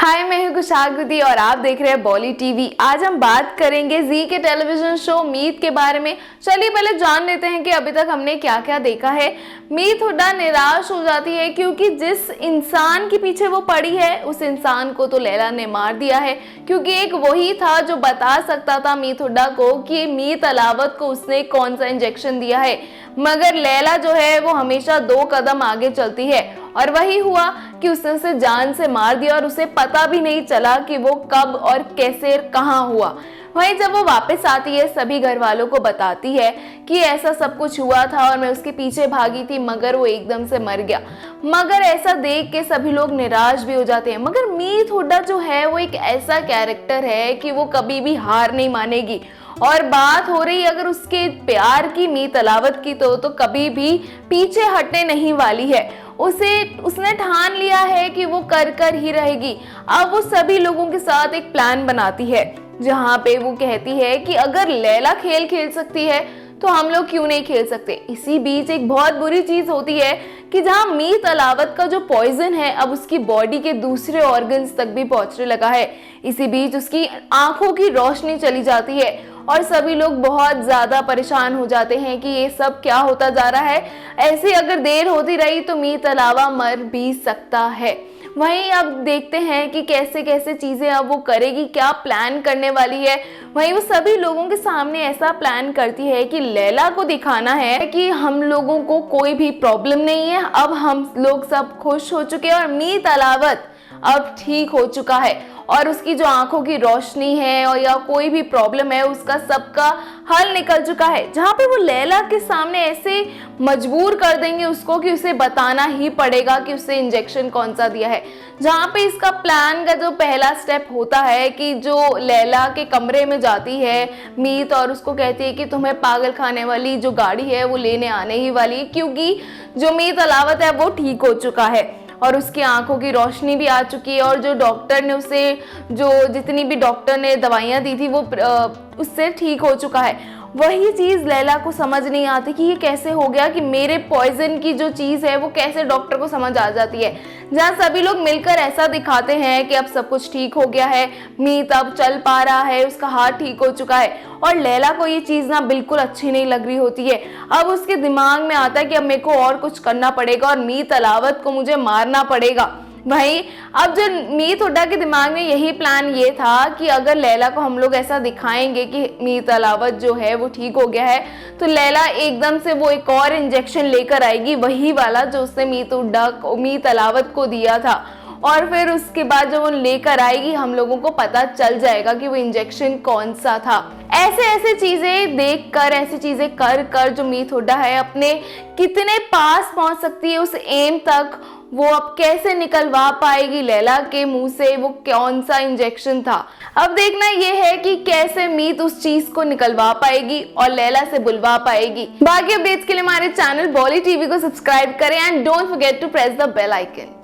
हाय, मैं हूं कुशाकृति और आप देख रहे हैं बॉली टीवी। आज हम बात करेंगे जी के टेलीविजन शो मीत के बारे में। चलिए पहले जान लेते हैं कि अभी तक हमने क्या क्या देखा है। मीत हुड्डा निराश हो जाती है क्योंकि जिस इंसान के पीछे वो पड़ी है उस इंसान को तो लैला ने मार दिया है, क्योंकि एक वही था जो बता सकता था मीत हुड्डा को कि मीत अलावत को उसने कौन सा इंजेक्शन दिया है। मगर लैला जो है वो हमेशा 2 कदम आगे चलती है और वही हुआ कि उसने उसे जान से मार दिया और उसे पता भी नहीं चला कि वो कब और कैसे कहाँ हुआ। वहीं जब वो वापस आती है सभी घर वालों को बताती है कि ऐसा सब कुछ हुआ था और मैं उसके पीछे भागी थी मगर वो एकदम से मर गया। मगर ऐसा देख के सभी लोग निराश भी हो जाते हैं। मगर मीत हुड्डा जो है वो एक ऐसा कैरेक्टर है कि वो कभी भी हार नहीं मानेगी। और बात हो रही अगर उसके प्यार की, मीत अलावत की, तो कभी भी पीछे हटने नहीं वाली है। उसने ठान लिया है कि वो कर ही रहेगी। अब वो सभी लोगों के साथ एक प्लान बनाती है जहाँ पे वो कहती है कि अगर लैला खेल खेल सकती है तो हम लोग क्यों नहीं खेल सकते। इसी बीच एक बहुत बुरी चीज होती है कि जहाँ मीत अलावत का जो पॉइजन है अब उसकी बॉडी के दूसरे ऑर्गन्स तक भी पहुंचने लगा है। इसी बीच उसकी आंखों की रोशनी चली जाती है और सभी लोग बहुत ज्यादा परेशान हो जाते हैं कि ये सब क्या होता जा रहा है। ऐसे अगर देर होती रही तो मीत अलावा मर भी सकता है। वहीं अब देखते हैं कि कैसे कैसे चीजें अब वो करेगी, क्या प्लान करने वाली है। वहीं वो सभी लोगों के सामने ऐसा प्लान करती है कि लैला को दिखाना है कि हम लोगों को कोई भी प्रॉब्लम नहीं है, अब हम लोग सब खुश हो चुके हैं और मीत अलावत अब ठीक हो चुका है और उसकी जो आंखों की रोशनी है और या कोई भी प्रॉब्लम है उसका सबका हल निकल चुका है। जहाँ पे वो लैला के सामने ऐसे मजबूर कर देंगे उसको कि उसे बताना ही पड़ेगा कि उसे इंजेक्शन कौन सा दिया है। जहाँ पे इसका प्लान का जो पहला स्टेप होता है कि जो लैला के कमरे में जाती है मीत और उसको कहती है कि तुम्हें पागल खाने वाली जो गाड़ी है वो लेने आने ही वाली है, क्योंकि जो मीत अलावत है वो ठीक हो चुका है और उसकी आंखों की रोशनी भी आ चुकी है और जो डॉक्टर ने उसे जितनी भी डॉक्टर ने दवाइयाँ दी थी वो उससे ठीक हो चुका है। वही चीज़ लैला को समझ नहीं आती कि ये कैसे हो गया कि मेरे पॉइजन की जो चीज़ है वो कैसे डॉक्टर को समझ आ जाती है। जहाँ सभी लोग मिलकर ऐसा दिखाते हैं कि अब सब कुछ ठीक हो गया है, मीत अब चल पा रहा है, उसका हाथ ठीक हो चुका है और लैला को ये चीज़ ना बिल्कुल अच्छी नहीं लग रही होती है। अब उसके दिमाग में आता है कि अब मेरे को और कुछ करना पड़ेगा और मीत अलावत को मुझे मारना पड़ेगा। भाई अब जो मीत हुड्डा के दिमाग में यही प्लान ये था कि अगर लैला को हम लोग ऐसा दिखाएंगे कि मीत अलावत जो है वो ठीक हो गया है तो लैला एकदम से वो एक और इंजेक्शन लेकर आएगी, वही वाला जो उसने मीत अलावत को दिया था। और फिर उसके बाद जब वो लेकर आएगी हम लोगों को पता चल जाएगा कि वो इंजेक्शन कौन सा था। ऐसे ऐसे चीजें देखकर, ऐसी चीजें कर जो मीत हुड्डा है अपने कितने पास पहुंच सकती है उस एम तक, वो अब कैसे निकलवा पाएगी लैला के मुंह से वो कौन सा इंजेक्शन था। अब देखना ये है कि कैसे मीत उस चीज को निकलवा पाएगी और लैला से बुलवा पाएगी। बाकी अपडेट्स के लिए हमारे चैनल बॉली टीवी को सब्सक्राइब करें and don't forget to press the bell icon.